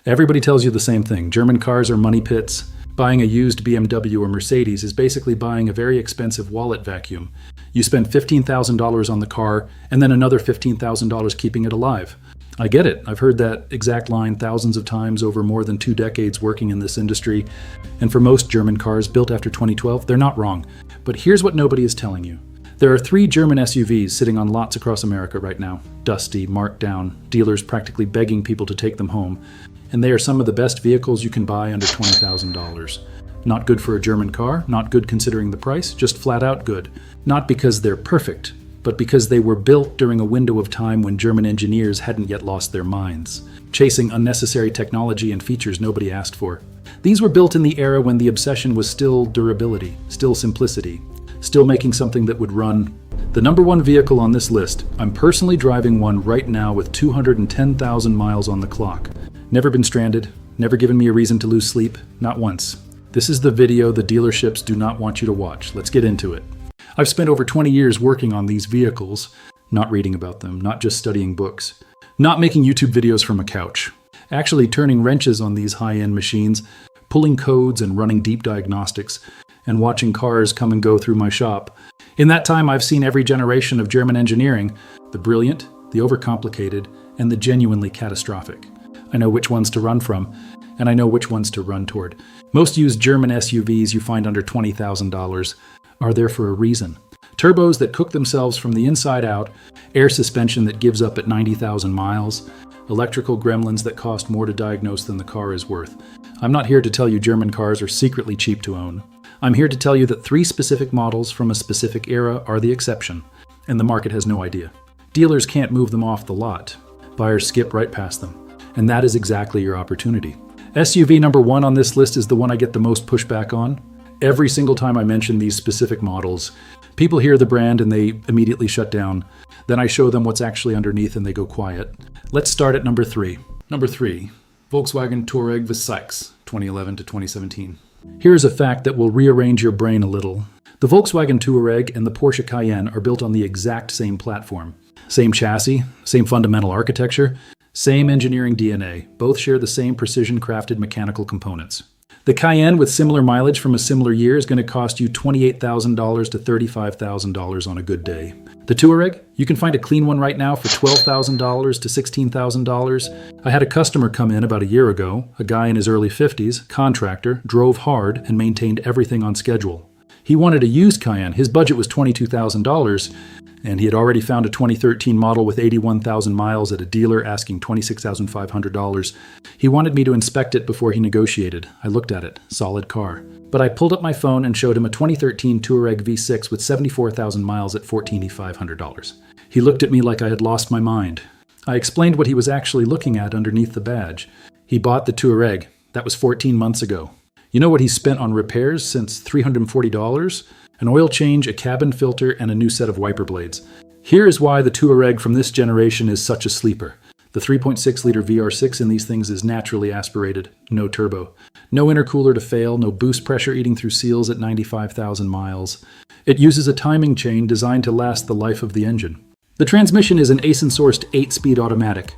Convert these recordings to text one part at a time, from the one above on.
Everybody tells you the same thing. German cars are money pits. Buying a used BMW or Mercedes is basically buying a very expensive wallet vacuum. You spend $15,000 on the car and then another $15,000 keeping it alive. I get it. I've heard that exact line thousands of times over more than 2 decades working in this industry. And for most German cars built after 2012, they're not wrong. But here's what nobody is telling you. There are 3 German SUVs sitting on lots across America right now. Dusty, marked down, dealers practically begging people to take them home. And they are some of the best vehicles you can buy under $20,000. Not good for a German car, not good considering the price, just flat out good. Not because they're perfect, but because they were built during a window of time when German engineers hadn't yet lost their minds, chasing unnecessary technology and features nobody asked for. These were built in the era when the obsession was still durability, still simplicity, still making something that would run. The number 1 vehicle on this list, I'm personally driving one right now with 210,000 miles on the clock. Never been stranded, never given me a reason to lose sleep, not once. This is the video the dealerships do not want you to watch. Let's get into it. I've spent over 20 years working on these vehicles, not reading about them, not just studying books, not making YouTube videos from a couch, actually turning wrenches on these high-end machines, pulling codes and running deep diagnostics, and watching cars come and go through my shop. In that time, I've seen every generation of German engineering, the brilliant, the overcomplicated, and the genuinely catastrophic. I know which ones to run from, and I know which ones to run toward. Most used German SUVs you find under $20,000 are there for a reason. Turbos that cook themselves from the inside out, air suspension that gives up at 90,000 miles, electrical gremlins that cost more to diagnose than the car is worth. I'm not here to tell you German cars are secretly cheap to own. I'm here to tell you that 3 specific models from a specific era are the exception, and the market has no idea. Dealers can't move them off the lot. Buyers skip right past them. And that is exactly your opportunity. SUV number 1 on this list is the one I get the most pushback on. Every single time I mention these specific models, people hear the brand and they immediately shut down. Then I show them what's actually underneath and they go quiet. Let's start at number 3. Number 3, Volkswagen Touareg V6, 2011 to 2017. Here's a fact that will rearrange your brain a little. The Volkswagen Touareg and the Porsche Cayenne are built on the exact same platform. Same chassis, same fundamental architecture, same engineering DNA. Both share the same precision-crafted mechanical components. The Cayenne with similar mileage from a similar year is going to cost you $28,000 to $35,000 on a good day. The Touareg, you can find a clean one right now for $12,000 to $16,000. I had a customer come in about a year ago, a guy in his early 50s, contractor, drove hard and maintained everything on schedule. He wanted a used Cayenne. His budget was $22,000, and he had already found a 2013 model with 81,000 miles at a dealer asking $26,500. He wanted me to inspect it before he negotiated. I looked at it. Solid car. But I pulled up my phone and showed him a 2013 Touareg V6 with 74,000 miles at $14,500. He looked at me like I had lost my mind. I explained what he was actually looking at underneath the badge. He bought the Touareg. That was 14 months ago. You know what he's spent on repairs since $340? An oil change, a cabin filter, and a new set of wiper blades. Here is why the Touareg from this generation is such a sleeper. The 3.6-liter VR6 in these things is naturally aspirated, no turbo. No intercooler to fail, no boost pressure eating through seals at 95,000 miles. It uses a timing chain designed to last the life of the engine. The transmission is an Aisin-sourced 8-speed automatic,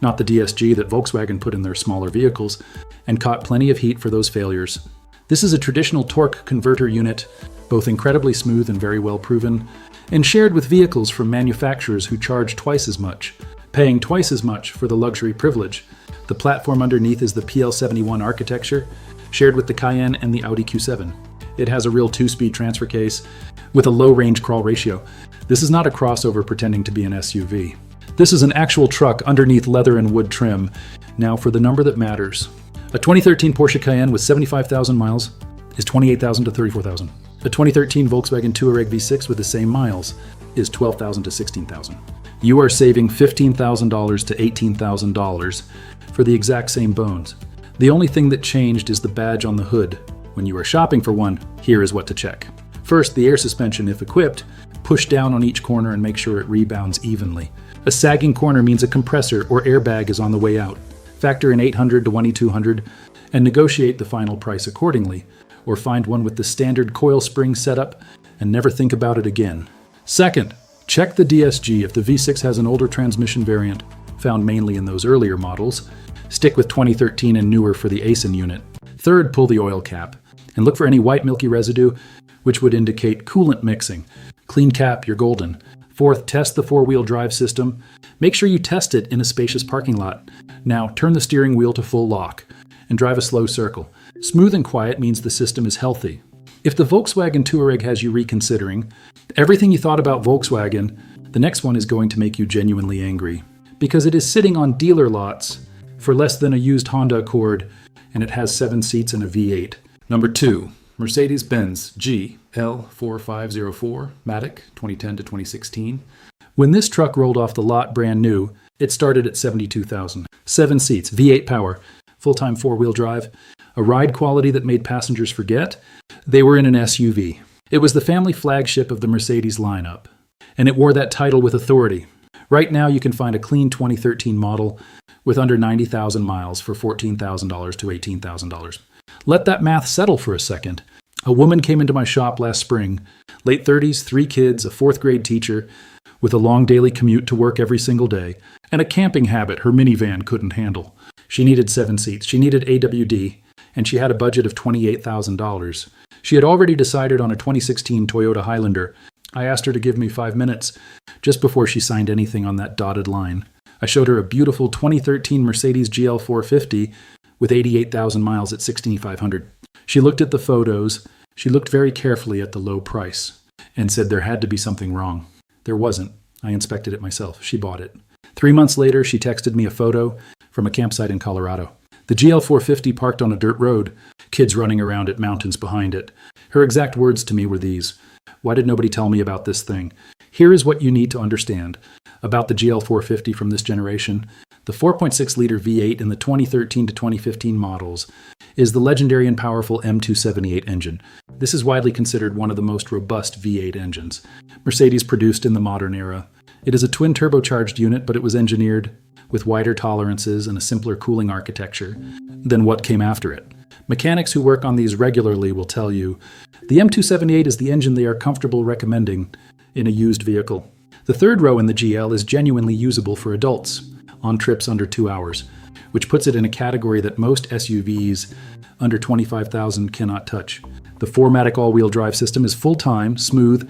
not the DSG that Volkswagen put in their smaller vehicles, and caught plenty of heat for those failures. This is a traditional torque converter unit, both incredibly smooth and very well proven, and shared with vehicles from manufacturers who charge twice as much, paying twice as much for the luxury privilege. The platform underneath is the PL71 architecture, shared with the Cayenne and the Audi Q7. It has a real 2-speed transfer case with a low range crawl ratio. This is not a crossover pretending to be an SUV. This is an actual truck underneath leather and wood trim. Now for the number that matters. A 2013 Porsche Cayenne with 75,000 miles is $28,000 to $34,000. A 2013 Volkswagen Touareg V6 with the same miles is $12,000 to $16,000. You are saving $15,000 to $18,000 for the exact same bones. The only thing that changed is the badge on the hood. When you are shopping for one, here is what to check. First, the air suspension, if equipped, push down on each corner and make sure it rebounds evenly. A sagging corner means a compressor or airbag is on the way out. Factor in 800 to 2200 and negotiate the final price accordingly, or find one with the standard coil spring setup and never think about it again. Second, check the DSG if the V6 has an older transmission variant, found mainly in those earlier models. Stick with 2013 and newer for the ASIN unit. Third, pull the oil cap and look for any white milky residue, which would indicate coolant mixing. Clean cap, you're golden. Fourth, test the four-wheel drive system. Make sure you test it in a spacious parking lot. Now, turn the steering wheel to full lock and drive a slow circle. Smooth and quiet means the system is healthy. If the Volkswagen Touareg has you reconsidering everything you thought about Volkswagen, the next one is going to make you genuinely angry, because it is sitting on dealer lots for less than a used Honda Accord, and it has 7 seats and a V8. Number 2, Mercedes-Benz GL450 Matic 2010 to 2016. When this truck rolled off the lot brand new, it started at $72,000. 7 seats, V8 power, full-time four-wheel drive, a ride quality that made passengers forget they were in an SUV. It was the family flagship of the Mercedes lineup, and it wore that title with authority. Right now, you can find a clean 2013 model with under 90,000 miles for $14,000 to $18,000. Let that math settle for a second. A woman came into my shop last spring, late 30s, 3 kids, a 4th grade teacher, with a long daily commute to work every single day, and a camping habit her minivan couldn't handle. She needed 7 seats, she needed AWD, and she had a budget of $28,000. She had already decided on a 2016 Toyota Highlander. I asked her to give me 5 minutes just before she signed anything on that dotted line. I showed her a beautiful 2013 Mercedes GL450 with 88,000 miles at $6,500. She looked at the photos, she looked very carefully at the low price, and said there had to be something wrong. There wasn't. I inspected it myself. She bought it. 3 months later, she texted me a photo from a campsite in Colorado. The GL450 parked on a dirt road, kids running around at mountains behind it. Her exact words to me were these: "Why did nobody tell me about this thing?" Here is what you need to understand about the GL450 from this generation. The 4.6-liter V8 in the 2013 to 2015 models is the legendary and powerful M278 engine. This is widely considered one of the most robust V8 engines Mercedes produced in the modern era. It is a twin turbocharged unit, but it was engineered with wider tolerances and a simpler cooling architecture than what came after it. Mechanics who work on these regularly will tell you the M278 is the engine they are comfortable recommending in a used vehicle. The third row in the GL is genuinely usable for adults on trips under 2 hours, which puts it in a category that most SUVs under $25,000 cannot touch. The 4MATIC all-wheel drive system is full-time, smooth,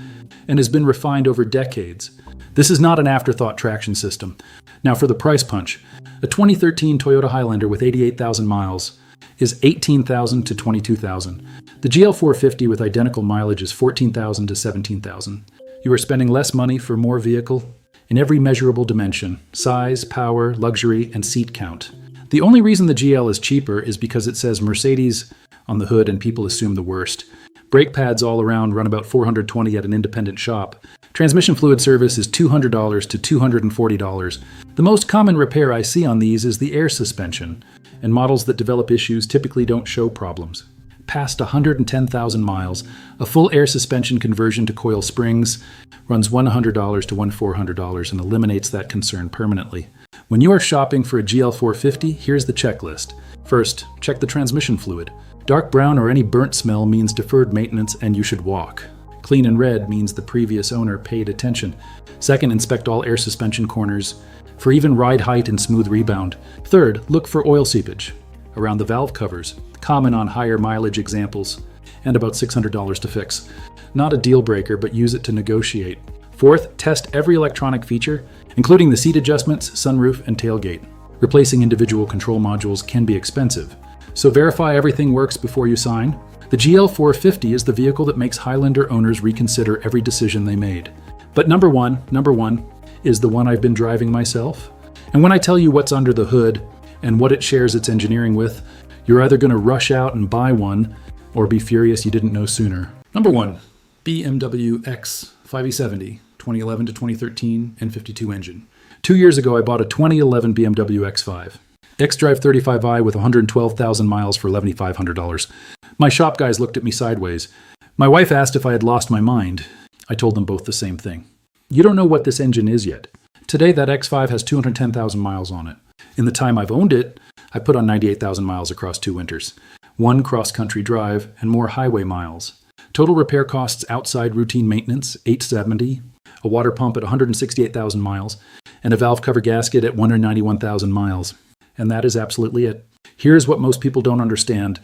and has been refined over decades. This is not an afterthought traction system. Now for the price punch. A 2013 Toyota Highlander with 88,000 miles is $18,000 to $22,000. The GL450 with identical mileage is $14,000 to $17,000. You are spending less money for more vehicle in every measurable dimension: size, power, luxury, and seat count. The only reason the GL is cheaper is because it says Mercedes on the hood and people assume the worst. Brake pads all around run about $420 at an independent shop. Transmission fluid service is $200 to $240. The most common repair I see on these is the air suspension, and models that develop issues typically don't show problems. Past 110,000 miles, a full air suspension conversion to coil springs runs $100 to $400 and eliminates that concern permanently. When you are shopping for a GL450, here's the checklist. First, check the transmission fluid. Dark brown or any burnt smell means deferred maintenance and you should walk. Clean and red means the previous owner paid attention. Second, inspect all air suspension corners for even ride height and smooth rebound. Third, look for oil seepage around the valve covers, common on higher mileage examples, and about $600 to fix. Not a deal breaker, but use it to negotiate. Fourth, test every electronic feature, including the seat adjustments, sunroof, and tailgate. Replacing individual control modules can be expensive, so verify everything works before you sign. The GL450 is the vehicle that makes Highlander owners reconsider every decision they made. But number one is the one I've been driving myself. And when I tell you what's under the hood and what it shares its engineering with, you're either going to rush out and buy one or be furious you didn't know sooner. Number 1, BMW X5 2011 to 2013 N52 engine. 2 years ago, I bought a 2011 BMW X5. xDrive 35i with 112,000 miles for $1,150. My shop guys looked at me sideways. My wife asked if I had lost my mind. I told them both the same thing. You don't know what this engine is yet. Today, that X5 has 210,000 miles on it. In the time I've owned it, I put on 98,000 miles across 2 winters, 1 cross-country drive, and more highway miles. Total repair costs outside routine maintenance, $870, a water pump at 168,000 miles, and a valve cover gasket at 191,000 miles. And that is absolutely it. Here's what most people don't understand.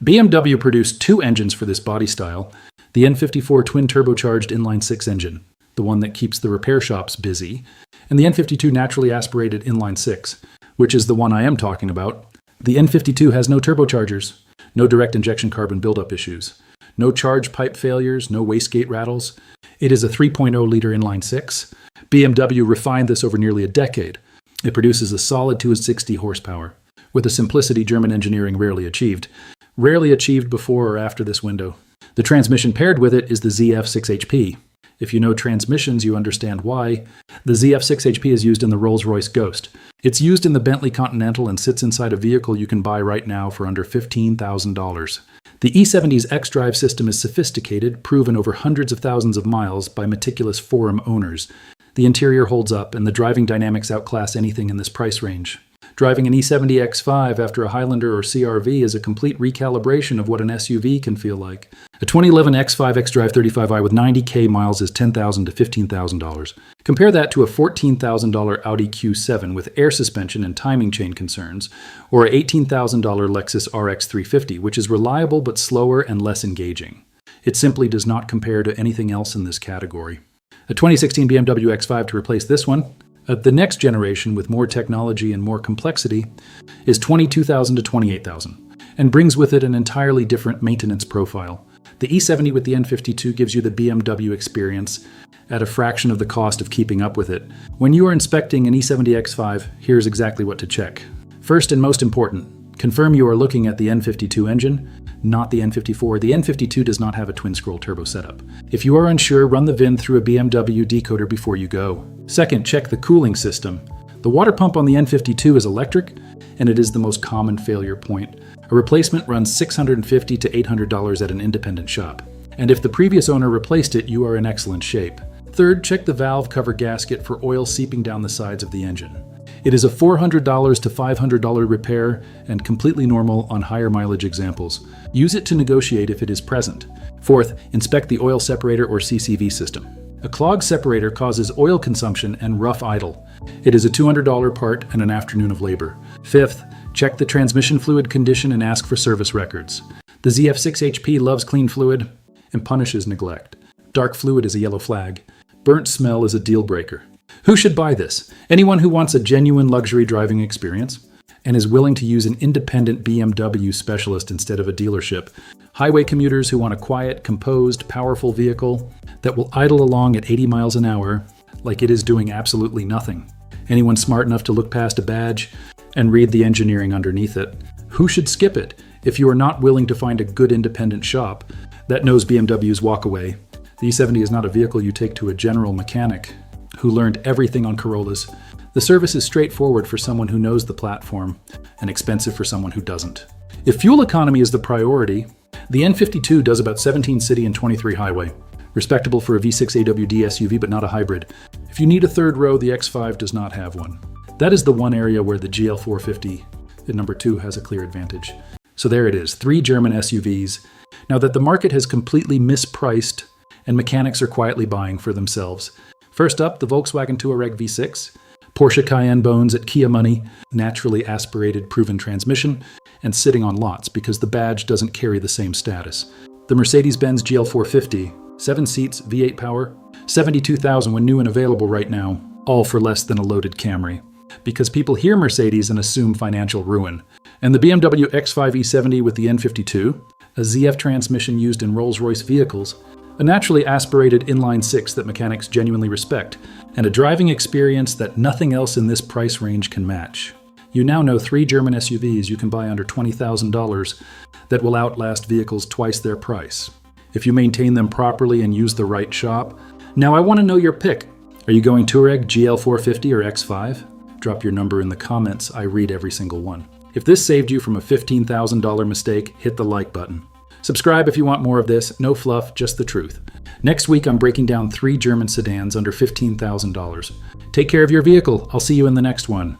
BMW produced two engines for this body style. The N54 twin-turbocharged inline-6 engine, the one that keeps the repair shops busy, and the N52 naturally aspirated inline-6, which is the one I am talking about. The N52 has no turbochargers, no direct injection carbon buildup issues, no charge pipe failures, no wastegate rattles. It is a 3.0-liter inline-6. BMW refined this over nearly a decade. It produces a solid 260 horsepower, with a simplicity German engineering rarely achieved before or after this window. The transmission paired with it is the ZF6HP. If you know transmissions, you understand why. The ZF6HP is used in the Rolls-Royce Ghost. It's used in the Bentley Continental and sits inside a vehicle you can buy right now for under $15,000. The E70's xDrive system is sophisticated, proven over hundreds of thousands of miles by meticulous forum owners. The interior holds up, and the driving dynamics outclass anything in this price range. Driving an E70 X5 after a Highlander or CR-V is a complete recalibration of what an SUV can feel like. A 2011 X5 xDrive 35i with 90k miles is $10,000 to $15,000. Compare that to a $14,000 Audi Q7 with air suspension and timing chain concerns, or a $18,000 Lexus RX 350, which is reliable but slower and less engaging. It simply does not compare to anything else in this category. A 2016 BMW X5 to replace this one, the next generation with more technology and more complexity, is $22,000 to $28,000, and brings with it an entirely different maintenance profile. The E70 with the N52 gives you the BMW experience at a fraction of the cost of keeping up with it. When you are inspecting an E70 X5, here's exactly what to check. First and most important, confirm you are looking at the N52 engine, not the N54. The N52 does not have a twin-scroll turbo setup. If you are unsure, run the VIN through a BMW decoder before you go. Second, check the cooling system. The water pump on the N52 is electric, and it is the most common failure point. A replacement runs $650 to $800 at an independent shop. And if the previous owner replaced it, you are in excellent shape. Third, check the valve cover gasket for oil seeping down the sides of the engine. It is a $400 to $500 repair and completely normal on higher mileage examples. Use it to negotiate if it is present. Fourth, inspect the oil separator or CCV system. A clogged separator causes oil consumption and rough idle. It is a $200 part and an afternoon of labor. Fifth, check the transmission fluid condition and ask for service records. The ZF6HP loves clean fluid and punishes neglect. Dark fluid is a yellow flag. Burnt smell is a deal breaker. Who should buy this? Anyone who wants a genuine luxury driving experience and is willing to use an independent BMW specialist instead of a dealership. Highway commuters who want a quiet, composed, powerful vehicle that will idle along at 80 miles an hour like it is doing absolutely nothing. Anyone smart enough to look past a badge and read the engineering underneath it. Who should skip it if you are not willing to find a good independent shop that knows BMW's walkaway? The E70 is not a vehicle you take to a general mechanic who learned everything on Corollas. The service is straightforward for someone who knows the platform and expensive for someone who doesn't. If fuel economy is the priority, the N52 does about 17 city and 23 highway. Respectable for a V6 AWD SUV, but not a hybrid. If you need a third row, the X5 does not have one. That is the one area where the GL450 at number 2 has a clear advantage. So there it is, 3 German SUVs. Now that the market has completely mispriced and mechanics are quietly buying for themselves. First up, the Volkswagen Touareg V6, Porsche Cayenne bones at Kia money, naturally aspirated proven transmission, and sitting on lots because the badge doesn't carry the same status. The Mercedes-Benz GL450, 7 seats, V8 power, $72,000 when new and available right now, all for less than a loaded Camry. Because people hear Mercedes and assume financial ruin. And the BMW X5 E70 with the N52, a ZF transmission used in Rolls-Royce vehicles, a naturally aspirated inline-6 that mechanics genuinely respect, and a driving experience that nothing else in this price range can match. You now know 3 German SUVs you can buy under $20,000 that will outlast vehicles twice their price, if you maintain them properly and use the right shop. Now I want to know your pick. Are you going Touareg, GL450, or X5? Drop your number in the comments. I read every single one. If this saved you from a $15,000 mistake, hit the like button. Subscribe if you want more of this. No fluff, just the truth. Next week, I'm breaking down 3 German sedans under $15,000. Take care of your vehicle. I'll see you in the next one.